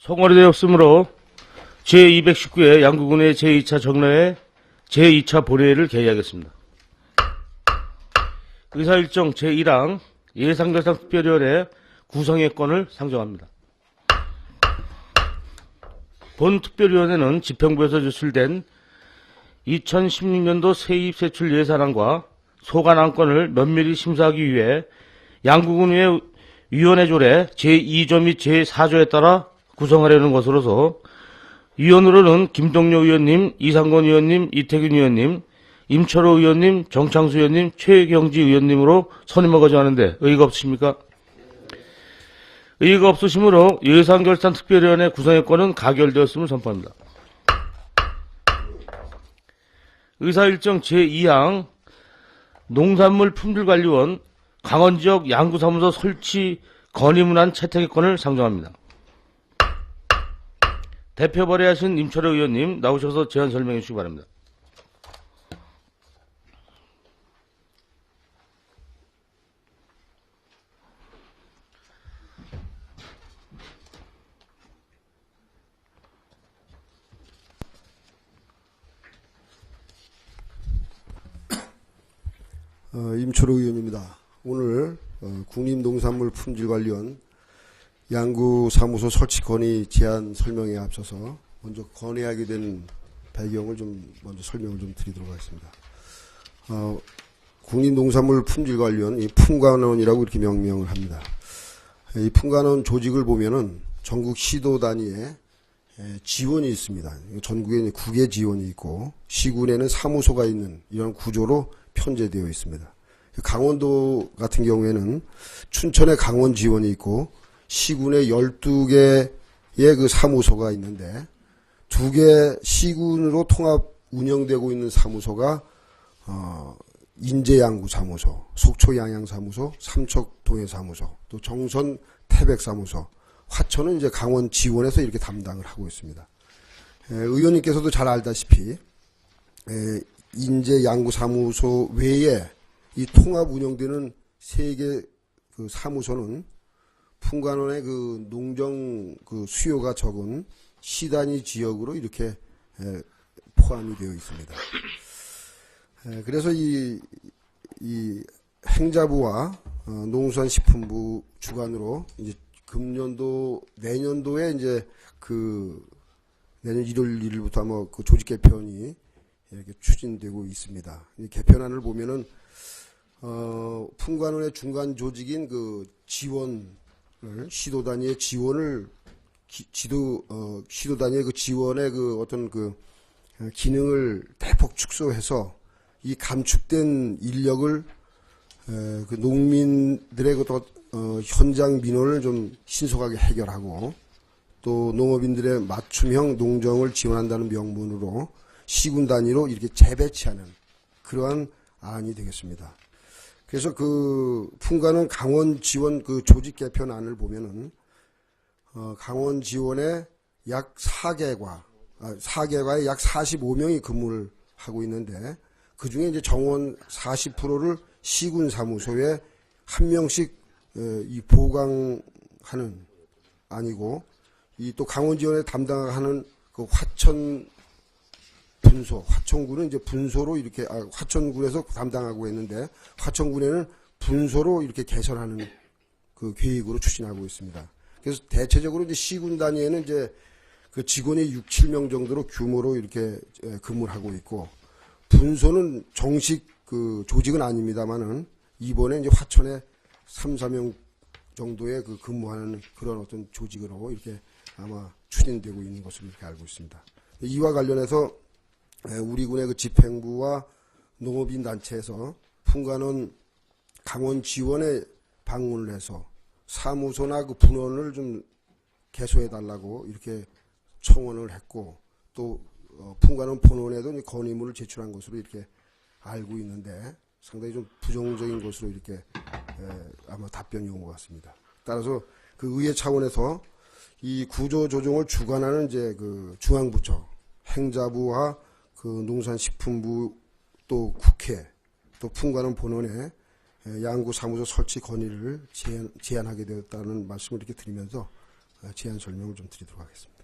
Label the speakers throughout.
Speaker 1: 송월이 되었으므로 제219회 양구군의 제2차 정례회 제2차 본회의를 개의하겠습니다. 의사일정 제1항 예상결산 특별위원회 구성의 건을 상정합니다. 본 특별위원회는 집행부에서 제출된 2016년도 세입세출 예산안과 소관안건을 면밀히 심사하기 위해 양구군의 위원회 조례 제2조 및 제4조에 따라 구성하려는 것으로서 위원으로는 김동료 의원님, 이상권 의원님, 이태균 의원님, 임철호 의원님, 정창수 의원님, 최경지 의원님으로 선임하고자 하는데 의의가 없으십니까? 의의가 없으시므로 예산결산특별위원회 구성의 건은 가결되었음을 선포합니다. 의사일정 제2항 농산물 품질관리원 강원지역 양구사무소 설치 건의문안 채택의 건을 상정합니다. 대표 발의하신 임철호 의원님 나오셔서 제안 설명해 주시기 바랍니다.
Speaker 2: 임철호 의원입니다. 오늘 국립농산물품질관리원 양구사무소 설치 건의 제안 설명에 앞서서 먼저 건의하게 된 배경을 좀 먼저 설명을 좀 드리도록 하겠습니다. 국립농산물품질관리원, 이 품관원이라고 이렇게 명명을 합니다. 이 품관원 조직을 보면은 전국 시도 단위에 지원이 있습니다. 전국에 9개 지원이 있고 시군에는 사무소가 있는 이런 구조로 편제되어 있습니다. 강원도 같은 경우에는 춘천에 강원 지원이 있고 시군에 12개의 그 사무소가 있는데 2개 시군으로 통합 운영되고 있는 사무소가 인제양구사무소, 속초양양사무소, 삼척동해사무소, 또 정선 태백사무소, 화천은 이제 강원 지원에서 이렇게 담당을 하고 있습니다. 의원님께서도 잘 알다시피 인제양구사무소 외에 이 통합 운영되는 3개 그 사무소는 품관원의 그 농정 그 수요가 적은 시단위 지역으로 이렇게 포함이 되어 있습니다. 그래서 이 행자부와 농수산식품부 주관으로 이제 금년도 내년도에 이제 그 내년 1월 1일부터 아마 그 조직 개편이 이렇게 추진되고 있습니다. 이 개편안을 보면은 품관원의 중간 조직인 그 지원을 시도 단위의 지원을 시도 단위의 그 지원의 그 어떤 그 기능을 대폭 축소해서 이 감축된 인력을 그 농민들의 그 현장 민원을 좀 신속하게 해결하고 또 농업인들의 맞춤형 농정을 지원한다는 명분으로 시군 단위로 이렇게 재배치하는 그러한 안이 되겠습니다. 그래서 그 품관원 강원 지원 그 조직 개편안을 보면은 강원 지원에 약 4개과에 약 45명이 근무를 하고 있는데 그 중에 이제 정원 40%를 시군 사무소에 한 명씩 이 보강하는 아니고 이 또 강원 지원에 담당하는 그 화천군은 이제 분소로 이렇게 화천군에서 담당하고 있는데 화천군에는 분소로 이렇게 개설하는 그 계획으로 추진하고 있습니다. 그래서 대체적으로 이제 시군 단위에는 이제 그 직원이 6, 7명 정도로 규모로 이렇게 근무를 하고 있고 분소는 정식 그 조직은 아닙니다만은 이번에 이제 화천에 3, 4명 정도의 그 근무하는 그런 어떤 조직으로 이렇게 아마 추진되고 있는 것으로 이렇게 알고 있습니다. 이와 관련해서 우리 군의 그 집행부와 농업인 단체에서 품관원 강원 지원에 방문을 해서 사무소나 그 분원을 좀 개소해달라고 이렇게 청원을 했고 또 품관원 본원에도 건의문을 제출한 것으로 이렇게 알고 있는데 상당히 좀 부정적인 것으로 이렇게 아마 답변이 온 것 같습니다. 따라서 그 의회 차원에서 이 구조 조정을 주관하는 이제 그 중앙부처, 행자부와 그 농산식품부 또 국회 또 품관원 본원에 양구 사무소 설치 건의를 제안하게 되었다는 말씀을 이렇게 드리면서 제안 설명을 좀 드리도록 하겠습니다.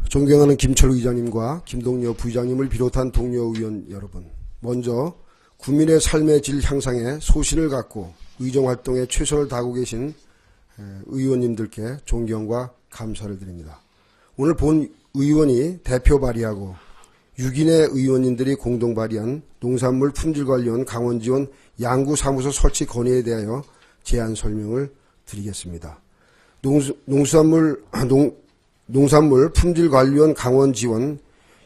Speaker 2: 존경하는 김철우 의장님과 김동여 부의장님을 비롯한 동료 의원 여러분, 먼저 국민의 삶의 질 향상에 소신을 갖고 의정활동에 최선을 다하고 계신 의원님들께 존경과 감사를 드립니다. 오늘 본 의원이 대표 발의하고 6인의 의원님들이 공동 발의한 농산물 품질관리원 강원지원 양구사무소 설치 건의에 대하여 제안 설명을 드리겠습니다. 농산물 품질관리원 강원지원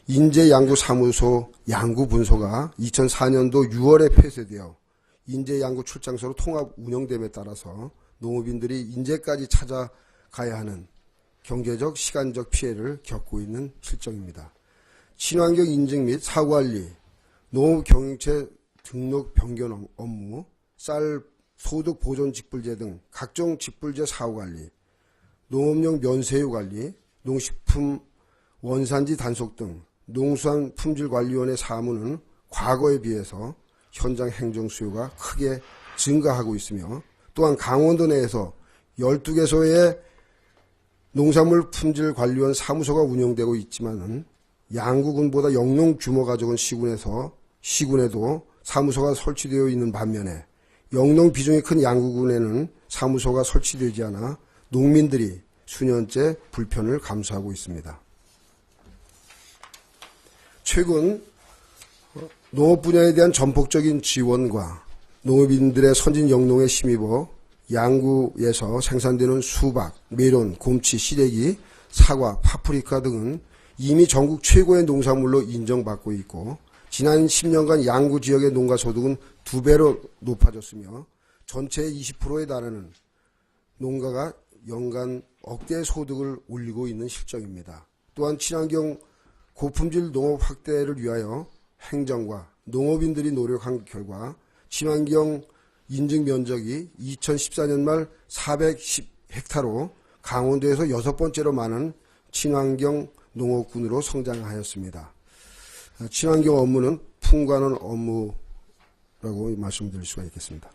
Speaker 2: 인제양구사무소 양구분소가 2004년도 6월에 폐쇄되어 인제양구 출장소로 통합 운영됨에 따라서 농업인들이 인제까지 찾아가야 하는 경제적, 시간적 피해를 겪고 있는 실정입니다. 친환경 인증 및 사후관리, 농업경영체 등록 변경 업무, 쌀 소득 보존 직불제 등 각종 직불제 사후관리, 농업용 면세유 관리, 농식품 원산지 단속 등 농수산 품질관리원의 사무는 과거에 비해서 현장 행정 수요가 크게 증가하고 있으며, 또한 강원도 내에서 12개소의 농산물 품질관리원 사무소가 운영되고 있지만 양구군보다 영농 규모가 적은 시군에도 사무소가 설치되어 있는 반면에 영농 비중이 큰 양구군에는 사무소가 설치되지 않아 농민들이 수년째 불편을 감수하고 있습니다. 최근 농업 분야에 대한 전폭적인 지원과 농업인들의 선진 영농에 힘입어 양구에서 생산되는 수박, 메론, 곰치, 시래기, 사과, 파프리카 등은 이미 전국 최고의 농산물로 인정받고 있고, 지난 10년간 양구 지역의 농가 소득은 2배로 높아졌으며 전체의 20%에 달하는 농가가 연간 억대 소득을 올리고 있는 실정입니다. 또한 친환경 고품질 농업 확대를 위하여 행정과 농업인들이 노력한 결과 친환경 인증 면적이 2014년 말 410헥타로 강원도에서 6번째로 많은 친환경 농업군으로 성장하였습니다. 친환경 업무는 품관원 업무라고 말씀드릴 수가 있겠습니다.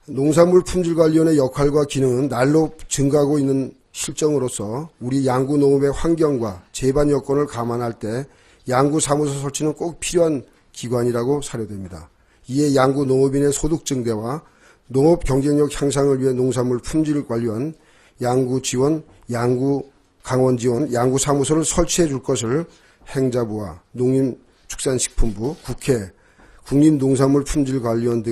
Speaker 2: 농산물 품질관리원의 역할과 기능은 날로 증가하고 있는 실정으로서 우리 양구 농업의 환경과 재반 여건을 감안할 때 양구 사무소 설치는 꼭 필요한 기관이라고 사료됩니다. 이에 양구 농업인의 소득 증대와 농업 경쟁력 향상을 위해 농산물 품질관리원, 양구 지원, 양구 강원 지원, 양구 사무소를 설치해 줄 것을 행자부와 농림축산식품부, 국회, 국립농산물품질관리원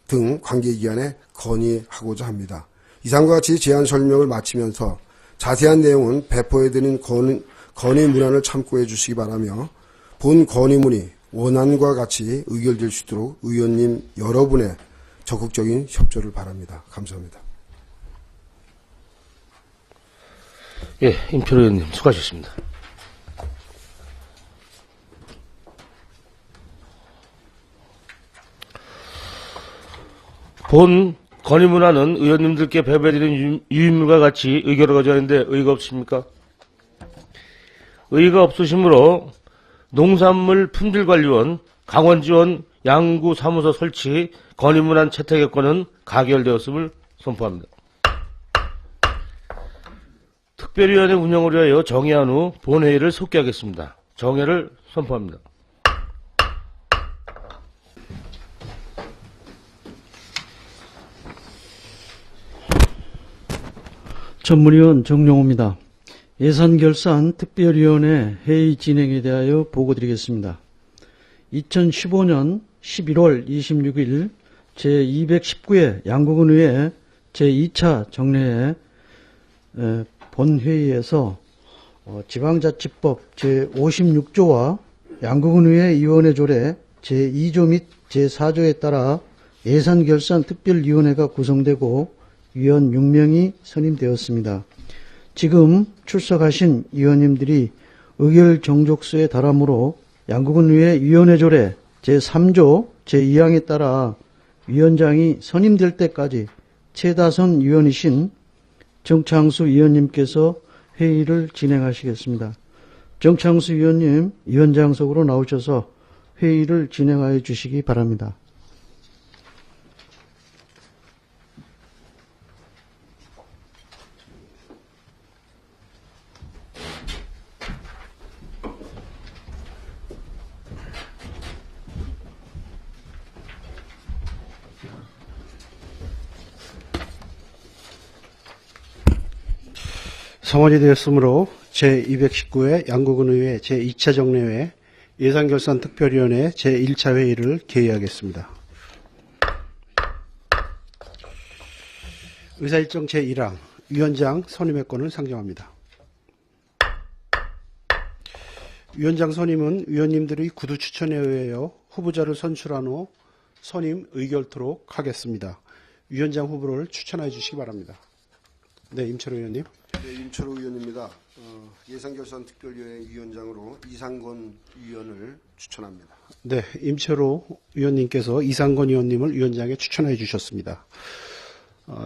Speaker 2: 등 관계기관에 건의하고자 합니다. 이상과 같이 제안 설명을 마치면서 자세한 내용은 배포해드린 건의 문안을 참고해 주시기 바라며, 본 건의문이 원안과 같이 의결될 수 있도록 의원님 여러분의 적극적인 협조를 바랍니다. 감사합니다.
Speaker 1: 예, 임철우 의원님 수고하셨습니다. 본 건의문안은 의원님들께 배배드린 유인물과 같이 의결을 거부하는데 의의가 없으십니까? 의의가 없으시므로 농산물 품질관리원 강원지원 양구사무소 설치 건의문안 채택의 건은 가결되었음을 선포합니다. 특별위원회 운영을 위하여 정회한 후 본회의를 속기하겠습니다. 정회를 선포합니다.
Speaker 3: 전문위원 정용호입니다. 예산결산 특별위원회 회의 진행에 대하여 보고드리겠습니다. 2015년 11월 26일 제219회 양구군의회 제2차 정례회 본회의에서 지방자치법 제56조와 양구군의회 위원회 조례 제2조 및 제4조에 따라 예산결산 특별위원회가 구성되고 위원 6명이 선임되었습니다. 지금 출석하신 위원님들이 의결 정족수에 달하므로 양구군의회 위원회 조례 제3조 제2항에 따라 위원장이 선임될 때까지 최다선 위원이신 정창수 위원님께서 회의를 진행하시겠습니다. 정창수 위원님 위원장석으로 나오셔서 회의를 진행하여 주시기 바랍니다.
Speaker 4: 성원이 되었으므로 제219회 양구군 의회 제2차 정례회 예산결산특별위원회 제1차 회의를 개의하겠습니다. 의사일정 제1항 위원장 선임의 권을 상정합니다. 위원장 선임은 위원님들의 구두 추천에 의하여 후보자를 선출한 후 선임 의결토록 하겠습니다. 위원장 후보를 추천해 주시기 바랍니다. 네, 임철호 의원님.
Speaker 2: 네, 임철호 의원입니다. 예산결산특별위원회 위원장으로 이상건 위원을 추천합니다.
Speaker 4: 네, 임철호 위원님께서 이상건 의원님을 위원장에 추천해 주셨습니다.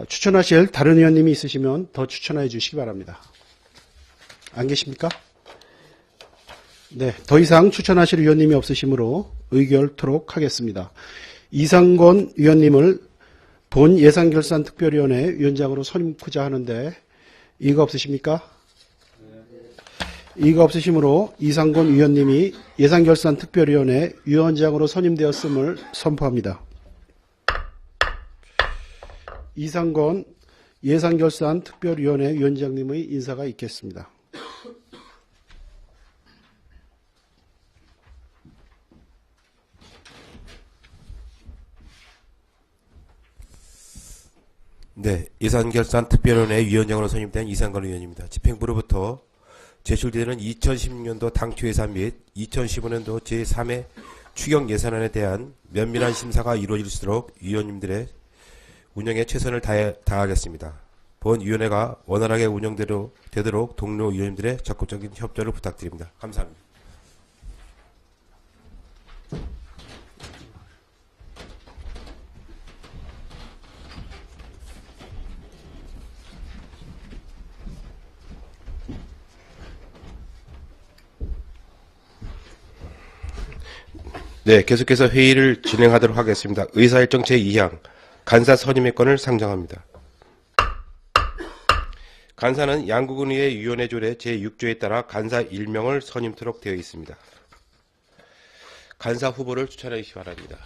Speaker 4: 추천하실 다른 의원님이 있으시면 더 추천해 주시기 바랍니다. 안 계십니까? 네, 더 이상 추천하실 위원님이 없으시므로 의결토록 하겠습니다. 이상건 위원님을 본 예산결산특별위원회 위원장으로 선임하고자 하는데 이의가 없으십니까? 이의가 없으시므로 이상건 위원님이 예산결산특별위원회 위원장으로 선임되었음을 선포합니다. 이상건 예산결산특별위원회 위원장님의 인사가 있겠습니다.
Speaker 5: 네, 예산결산특별위원회 위원장으로 선임된 이상건 의원입니다. 집행부로부터 제출되는 2016년도 당초예산 및 2015년도 제3회 추경 예산안에 대한 면밀한 심사가 이루어질수록 위원님들의 운영에 최선을 다하겠습니다. 본 위원회가 원활하게 운영되도록 동료 위원님들의 적극적인 협조를 부탁드립니다. 감사합니다. 네, 계속해서 회의를 진행하도록 하겠습니다. 의사일정 제2항 간사 선임의 권을 상정합니다. 간사는 양구군의회 위원회 조례 제6조에 따라 간사 1명을 선임토록 되어 있습니다. 간사 후보를 추천해 주시기 바랍니다.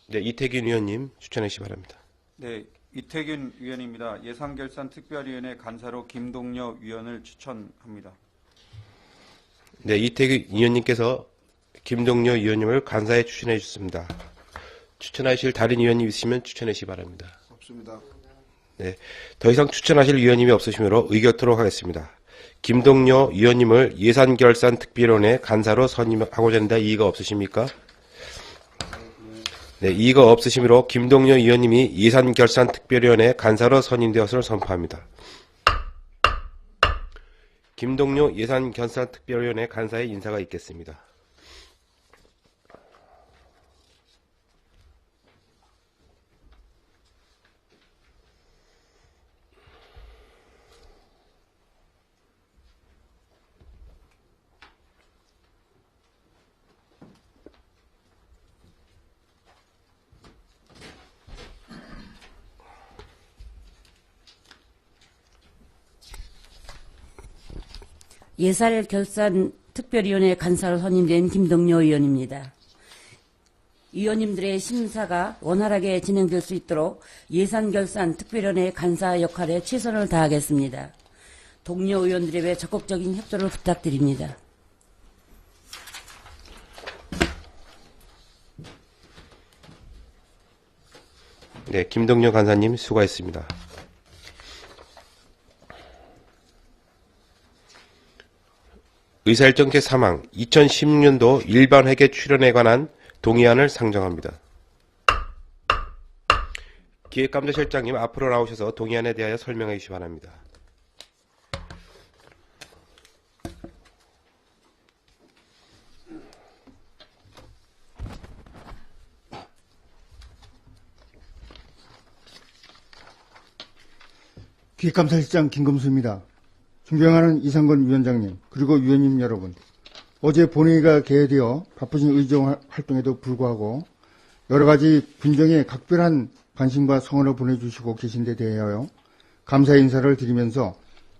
Speaker 5: 네, 이태균 위원님 추천해 주시기 바랍니다.
Speaker 6: 네, 이태균 위원입니다. 예산결산특별위원회 간사로 김동여 위원을 추천합니다.
Speaker 5: 네, 이태균 위원님께서 김동여 위원님을 간사에 추천해 주셨습니다. 추천하실 다른 위원님 있으시면 추천해 주시기 바랍니다.
Speaker 2: 없습니다.
Speaker 5: 네, 더 이상 추천하실 위원님이 없으시므로 의결토록 하겠습니다. 김동여 위원님을 예산결산특별위원회 간사로 선임하고자 한다. 이의가 없으십니까? 네, 이의가 없으시므로 김동여 위원님이 예산결산특별위원회 간사로 선임되었음을 선포합니다. 김동여 예산결산특별위원회 간사의 인사가 있겠습니다.
Speaker 7: 예산결산특별위원회 간사로 선임된 김동여 의원입니다. 위원님들의 심사가 원활하게 진행될 수 있도록 예산결산특별위원회 간사 역할에 최선을 다하겠습니다. 동료 의원들의 적극적인 협조를 부탁드립니다.
Speaker 5: 네, 김동여 간사님 수고하셨습니다. 의사일정 제3항 2016년도 일반 회계 출연에 관한 동의안을 상정합니다. 기획감사실장님 앞으로 나오셔서 동의안에 대하여 설명해 주시기 바랍니다.
Speaker 8: 기획감사실장 김금수입니다. 존경하는 이상건 위원장님, 그리고 위원님 여러분, 어제 본회의가 개회되어 바쁘신 의정 활동에도 불구하고 여러 가지 분정에 각별한 관심과 성원을 보내주시고 계신 데 대하여 감사 인사를 드리면서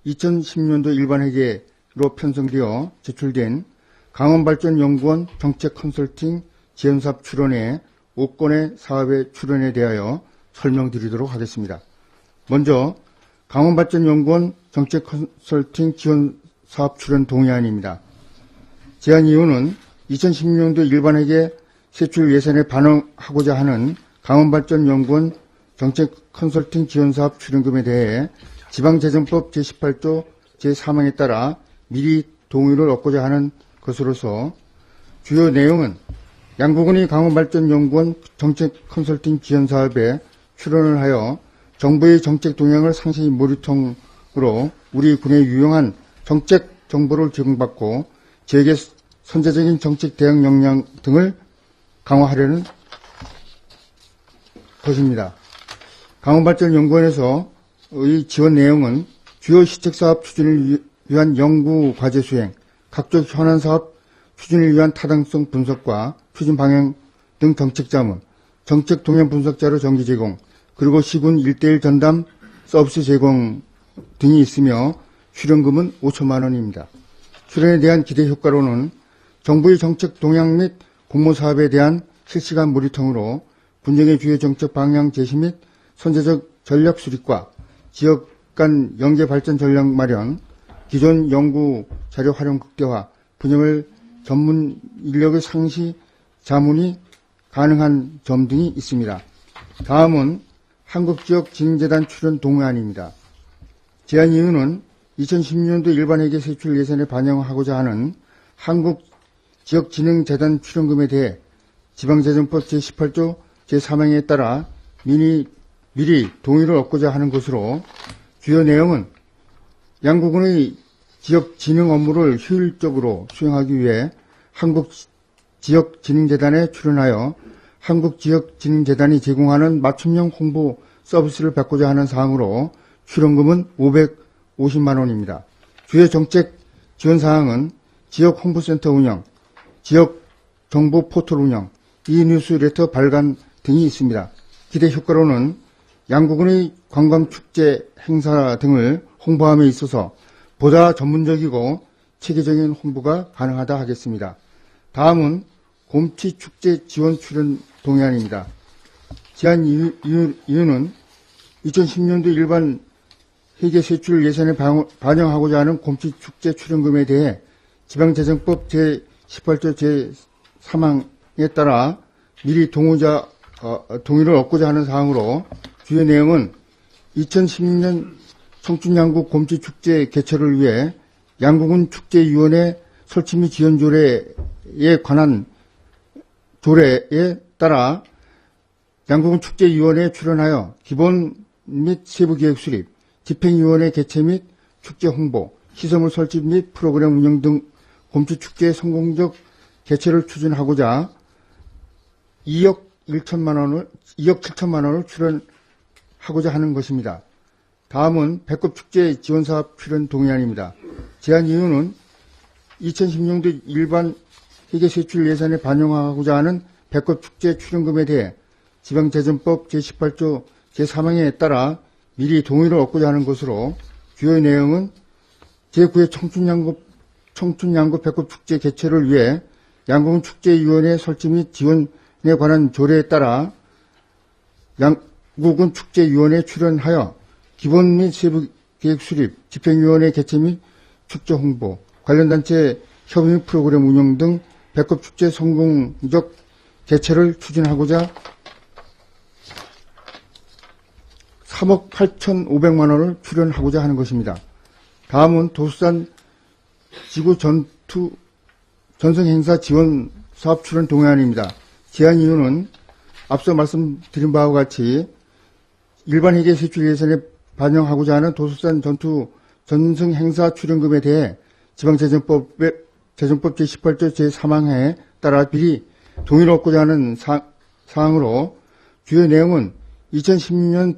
Speaker 8: 2010년도 일반회계로 편성되어 제출된 강원발전연구원 정책컨설팅 지원사업 출원의 5건의 사업의 출원에 대하여 설명드리도록 하겠습니다. 먼저 강원발전연구원 정책 컨설팅 지원 사업 출연 동의안입니다. 제안 이유는 2016년도 일반회계 세출 예산에 반영하고자 하는 강원발전연구원 정책 컨설팅 지원 사업 출연금에 대해 지방재정법 제18조 제3항에 따라 미리 동의를 얻고자 하는 것으로서 주요 내용은 양구군이 강원발전연구원 정책 컨설팅 지원 사업에 출연을 하여 정부의 정책 동향을 상세히 모니터링으로 우리 군에 유용한 정책 정보를 제공받고 지역의 선제적인 정책 대응 역량 등을 강화하려는 것입니다. 강원발전연구원에서의 지원 내용은 주요 시책사업 추진을 위한 연구 과제 수행, 각종 현안 사업 추진을 위한 타당성 분석과 추진 방향 등 정책 자문, 정책 동향 분석 자료 정기 제공, 그리고 시군 1:1 전담 서비스 제공 등이 있으며 출연금은 5천만 원입니다. 출연에 대한 기대 효과로는 정부의 정책 동향 및 공모 사업에 대한 실시간 모니터링으로 분쟁의 주요 정책 방향 제시 및 선제적 전략 수립과 지역 간 연계 발전 전략 마련, 기존 연구 자료 활용 극대화, 분야별 전문 인력의 상시 자문이 가능한 점 등이 있습니다. 다음은 한국지역진흥재단 출연 동의안입니다. 제안 이유는 2016년도 일반회계 세출 예산에 반영하고자 하는 한국지역진흥재단 출연금에 대해 지방재정법 제18조 제3항에 따라 미리 동의를 얻고자 하는 것으로 주요 내용은 양구군의 지역진흥 업무를 효율적으로 수행하기 위해 한국지역진흥재단에 출연하여 한국지역진흥재단이 제공하는 맞춤형 홍보 서비스를 받고자 하는 사항으로 출연금은 550만 원입니다. 주요 정책 지원 사항은 지역 홍보센터 운영, 지역 정보 포털 운영, 이뉴스레터 발간 등이 있습니다. 기대 효과로는 양구군의 관광축제 행사 등을 홍보함에 있어서 보다 전문적이고 체계적인 홍보가 가능하다 하겠습니다. 다음은 곰치축제 지원 출연 동의안입니다. 제안 이유는 2010년도 일반 회계세출 예산에 반영하고자 하는 곰치축제 출연금에 대해 지방재정법 제18조 제3항에 따라 미리 동의를 얻고자 하는 사항으로 주요 내용은 2016년 청춘양구 곰치축제 개최를 위해 양구군 축제위원회 설치 및 지원 조례에 관한 조례에 따라 양구군 축제위원회에 출연하여 기본 및 세부 계획 수립, 집행위원회 개최 및 축제 홍보, 시설물 설치 및 프로그램 운영 등 곰치축제 성공적 개최를 추진하고자 2억 7천만 원을 출연하고자 하는 것입니다. 다음은 배꼽축제 지원사업 출연 동의안입니다. 제안 이유는 2016년도 일반 회계세출 예산에 반영하고자 하는 배꼽축제 출연금에 대해 지방재정법 제18조 제3항에 따라 미리 동의를 얻고자 하는 것으로 주요 내용은 제9회 청춘양구 배꼽축제 개최를 위해 양구군 축제위원회 설치 및 지원에 관한 조례에 따라 양구군 축제위원회에 출연하여 기본 및 세부 계획 수립, 집행위원회 개최 및 축제 홍보, 관련 단체 협의 및 프로그램 운영 등 배꼽축제 성공적 개최를 추진하고자 3억 8,500만 원을 출연하고자 하는 것입니다. 다음은 도수산 지구 전승행사 지원 사업 출연 동의안입니다. 제안 이유는 앞서 말씀드린 바와 같이 일반 회계 세출 예산에 반영하고자 하는 도수산 전승 행사 출연금에 대해 지방재정법 제18조 제3항에 따라 미리 동의를 얻고자 하는 사항으로 주요 내용은 2016년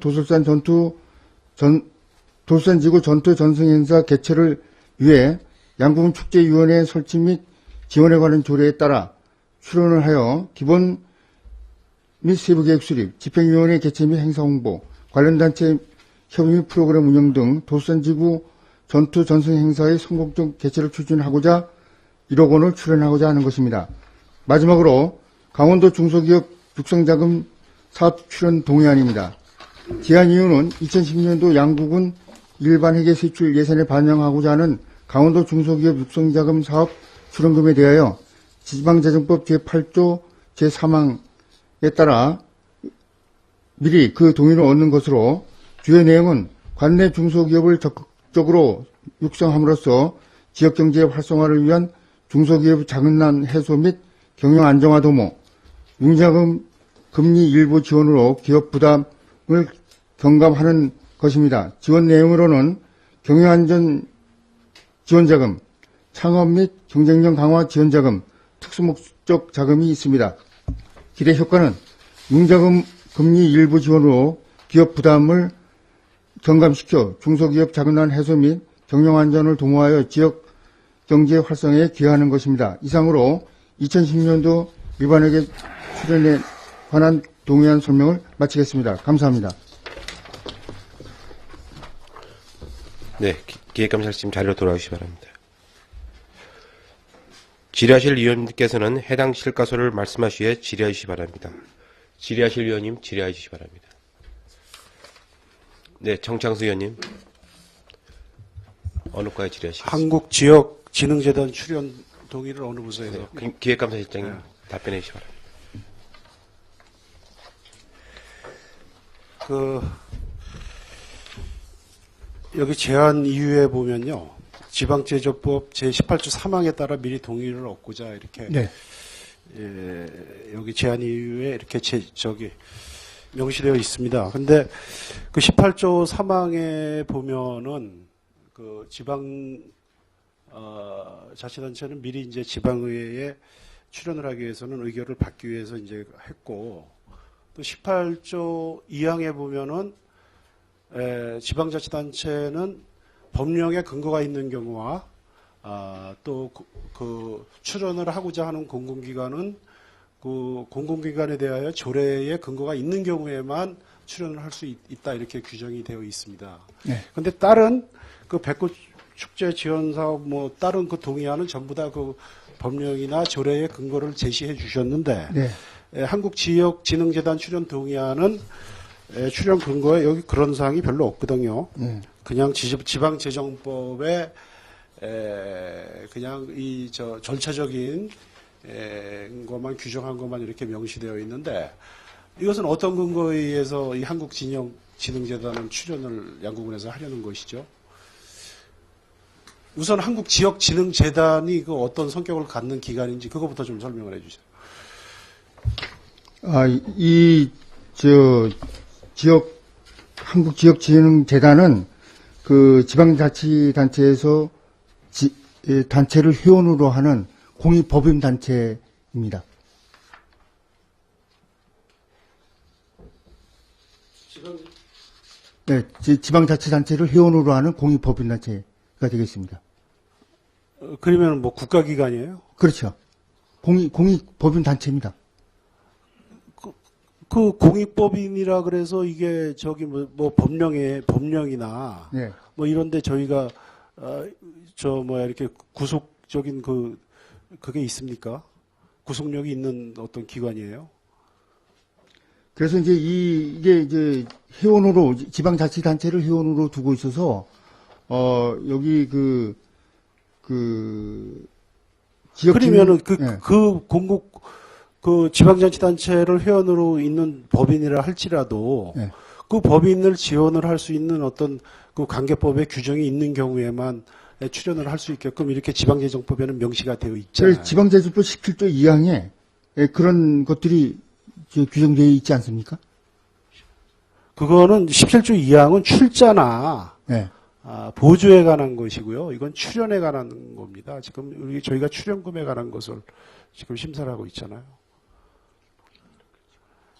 Speaker 8: 도술산지구 전투 전승행사 개최를 위해 양구군 축제위원회 설치 및 지원에 관한 조례에 따라 출연을 하여 기본 및 세부 계획 수립, 집행위원회 개최 및 행사 홍보, 관련 단체 협의 및 프로그램 운영 등 도수산지구 전투 전승 행사의 성공적 개최를 추진하고자 1억 원을 출연하고자 하는 것입니다. 마지막으로 강원도 중소기업 육성자금 사업 출연 동의안입니다. 제안 이유는 2010년도 양구군 일반 회계 세출 예산에 반영하고자 하는 강원도 중소기업 육성자금 사업 출원금에 대하여 지방자정법 제8조 제3항에 따라 미리 그 동의를 얻는 것으로 주요 내용은 관내 중소기업을 적극적으로 육성함으로써 지역경제 활성화를 위한 중소기업 자금난 해소 및 경영 안정화 도모, 융자금 금리 일부 지원으로 기업 부담을 경감하는 것입니다. 지원 내용으로는 경영안전 지원자금, 창업 및 경쟁력 강화 지원자금, 특수목적 자금이 있습니다. 기대 효과는 융자금 금리 일부 지원으로 기업 부담을 경감시켜 중소기업 자금난 해소 및 경영안전을 도모하여 지역 경제 활성화에 기여하는 것입니다. 이상으로 2010년도 일반회계 출연에 관한 동의안 설명을 마치겠습니다. 감사합니다.
Speaker 5: 네, 기획감사님 자리로 돌아오시기 바랍니다. 질의하실 위원님께서는 해당 실과서를 말씀하시에 질의해 주시기 바랍니다. 질의하실 위원님 질의해 주시기 바랍니다. 네, 정창수 위원님. 어느 과에 질의하시겠습니까?
Speaker 4: 한국지역진흥재단 출연 동의를 어느 부서에서?
Speaker 5: 네, 기획감사실장님 답변해 주시기 바랍니다.
Speaker 4: 여기 제안 이유에 보면요. 지방제조법 제18조 3항에 따라 미리 동의를 얻고자 이렇게
Speaker 3: 네.
Speaker 4: 여기 제안 이유에 이렇게 명시되어 있습니다. 근데 그 18조 3항에 보면은 그 지방 자치단체는 미리 이제 지방의회에 출연을 하기 위해서는 의결을 받기 위해서 이제 했고, 또 18조 2항에 보면은 지방자치단체는 법령에 근거가 있는 경우와 또 그 출연을 하고자 하는 공공기관은 그 공공기관에 대하여 조례에 근거가 있는 경우에만 출연을 할 수 있다 이렇게 규정이 되어 있습니다. 그런데 다른 그 백구 축제 지원 사업 뭐 다른 그 동의안은 전부 다 그 법령이나 조례의 근거를 제시해 주셨는데
Speaker 3: 네.
Speaker 4: 한국지역진흥재단 출연 동의안은 출연 근거에 여기 그런 사항이 별로 없거든요. 그냥 지방재정법에 그냥 이 절차적인 것만 규정한 것만 이렇게 명시되어 있는데, 이것은 어떤 근거에 의해서 이 한국진흥재단은 출연을 양구군에서 하려는 것이죠? 우선 한국지역진흥재단이 그 어떤 성격을 갖는 기관인지 그거부터 좀 설명을 해주세요.
Speaker 8: 한국지역진흥재단은 그 지방자치단체에서 단체를 회원으로 하는 공익법인단체입니다. 네, 지방자치단체를 회원으로 하는 공익법인단체가 되겠습니다.
Speaker 4: 그러면 뭐 국가기관이에요?
Speaker 8: 그렇죠. 공익법인단체입니다.
Speaker 4: 그 공익법인이라 그래서 이게 저기 뭐 법령이나
Speaker 8: 네.
Speaker 4: 뭐 이런데 저희가 이렇게 구속적인 그게 있습니까? 구속력이 있는 어떤 기관이에요?
Speaker 8: 그래서 이제 이게 이제 회원으로 지방자치단체를 회원으로 두고 있어서 여기 지역
Speaker 4: 그러면은
Speaker 8: 네.
Speaker 4: 그 지방자치단체를 회원으로 있는 법인이라 할지라도
Speaker 8: 네.
Speaker 4: 그 법인을 지원을 할 수 있는 어떤 그 관계법의 규정이 있는 경우에만 출연을 할 수 있게끔 이렇게 지방재정법에는 명시가 되어 있잖아요.
Speaker 8: 지방재정법 17조 2항에 그런 것들이 규정되어 있지 않습니까?
Speaker 4: 그거는 17조 2항은 출자나
Speaker 8: 네.
Speaker 4: 보조에 관한 것이고요. 이건 출연에 관한 겁니다. 지금 저희가 출연금에 관한 것을 지금 심사를 하고 있잖아요.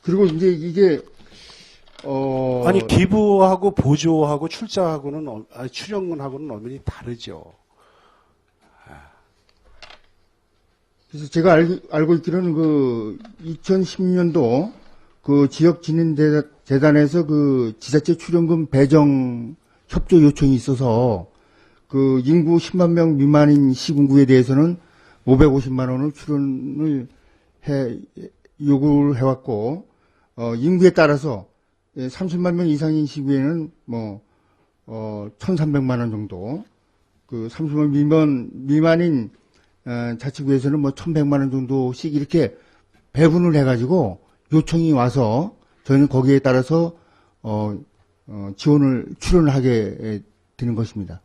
Speaker 8: 그리고 이제 이게
Speaker 4: 아니 기부하고 보조하고 출자하고는 출연하고는 엄연히 다르죠.
Speaker 8: 그래서 제가 알고 있기로는 그 2010년도 그 지역진흥재단에서 그 지자체 출연금 배정 협조 요청이 있어서 그 인구 10만 명 미만인 시군구에 대해서는 550만 원을 출연을 요구를 해왔고, 인구에 따라서 30만 명 이상인 시구에는 1,300만 원 정도, 그 30만 미만인 자치구에서는 뭐 1,100만 원 정도씩 이렇게 배분을 해가지고 요청이 와서 저희는 거기에 따라서 출연을 하게 되는 것입니다.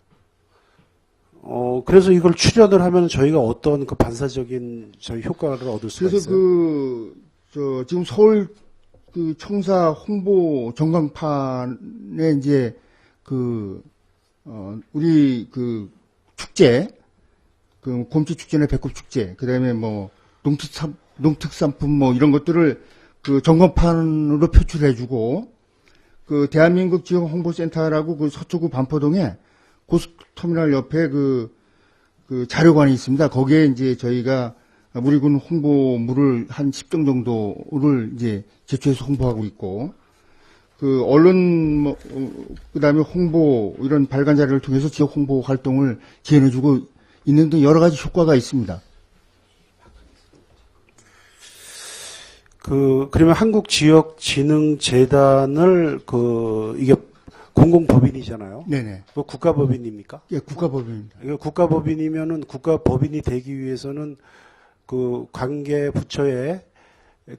Speaker 4: 그래서 이걸 출연을 하면 저희가 어떤 그 반사적인 저희 효과를 얻을 수가
Speaker 8: 그래서
Speaker 4: 있어요?
Speaker 8: 지금 서울 그 청사 홍보 전광판에 이제 우리 그 축제, 그 곰치 축제나 배꼽 축제, 그 다음에 뭐 농특산품 뭐 이런 것들을 그 전광판으로 표출해주고, 그 대한민국 지역 홍보센터라고 그 서초구 반포동에 고속터미널 옆에 그 자료관이 있습니다. 거기에 이제 저희가 우리 군 홍보물을 한 10종 정도를 이제 제출해서 홍보하고 있고, 그 언론 그다음에 홍보 이런 발간 자료를 통해서 지역 홍보 활동을 지원해주고 있는 등 여러 가지 효과가 있습니다.
Speaker 4: 그러면 한국지역진흥재단을 이게 공공법인이잖아요.
Speaker 8: 네네.
Speaker 4: 그 국가법인입니까?
Speaker 8: 예, 국가법인입니다.
Speaker 4: 이거 국가법인이면은 국가법인이 되기 위해서는 그 관계 부처에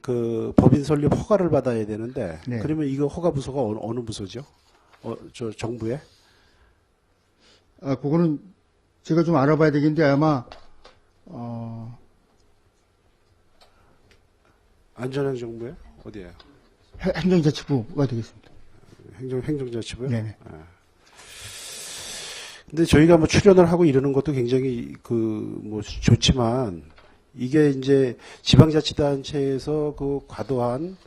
Speaker 4: 그 법인 설립 허가를 받아야 되는데,
Speaker 8: 네.
Speaker 4: 그러면 이거 허가 부서가 어느 부서죠? 저 정부에?
Speaker 8: 그거는 제가 좀 알아봐야 되겠는데 아마
Speaker 4: 안전행정부에? 어디에요?
Speaker 8: 행정자치부가 되겠습니다.
Speaker 4: 행정자치부요?
Speaker 8: 네네.
Speaker 4: 근데 저희가 뭐 출연을 하고 이러는 것도 굉장히 뭐 좋지만, 이게 이제 지방자치단체에서 그 과도한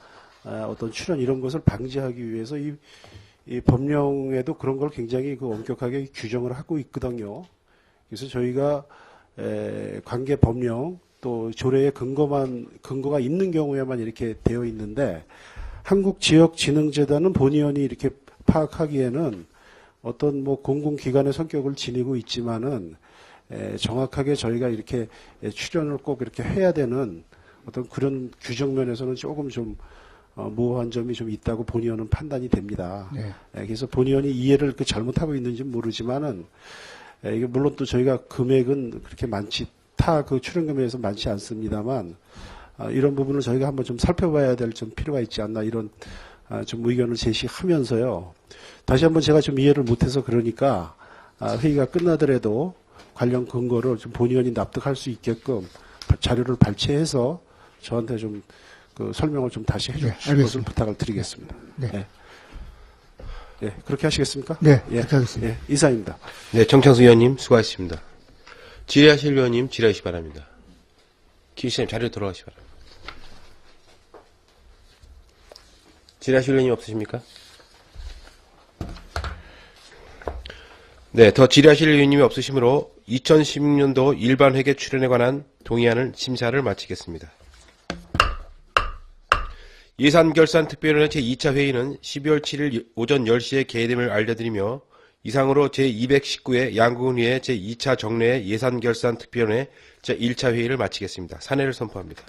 Speaker 4: 어떤 출연 이런 것을 방지하기 위해서 이 법령에도 그런 걸 굉장히 엄격하게 규정을 하고 있거든요. 그래서 저희가 관계 법령 또 조례의 근거가 있는 경우에만 이렇게 되어 있는데, 한국지역진흥재단은 본의원이 이렇게 파악하기에는 어떤 뭐 공공기관의 성격을 지니고 있지만은 정확하게 저희가 이렇게 출연을 꼭 이렇게 해야 되는 어떤 그런 규정 면에서는 조금 좀 모호한 점이 좀 있다고 본의원은 판단이 됩니다.
Speaker 8: 네.
Speaker 4: 그래서 본의원이 이해를 잘못하고 있는지는 모르지만은, 이게 물론 또 저희가 금액은 그렇게 타 그 출연금에 비해서 많지 않습니다만, 이런 부분을 저희가 한번 좀 살펴봐야 될 좀 필요가 있지 않나, 이런 좀 의견을 제시하면서요. 다시 한번 제가 좀 이해를 못해서 그러니까 회의가 끝나더라도 관련 근거를 좀 본의원이 납득할 수 있게끔 자료를 발췌해서 저한테 좀 설명을 좀 다시 해주실 것을 부탁을 드리겠습니다.
Speaker 8: 네.
Speaker 4: 네. 네, 그렇게 하시겠습니까?
Speaker 8: 네,
Speaker 4: 예,
Speaker 8: 그렇게 하겠습니다.
Speaker 4: 예, 이상입니다.
Speaker 5: 네, 정창수 의원님 수고하셨습니다. 질의하실 의원님 질의하시기 바랍니다. 기시님 자리로 돌아가시기 바랍니다. 질의하실 의원님 없으십니까? 네, 더 질의하실 의원님이 없으시므로 2016년도 일반 회계 출연에 관한 동의안을 심사를 마치겠습니다. 예산결산특별위원회 제2차 회의는 12월 7일 오전 10시에 개회됨을 알려드리며, 이상으로 제219회 양구군의회 제2차 정례 예산결산특별위원회 제1차 회의를 마치겠습니다. 산회를 선포합니다.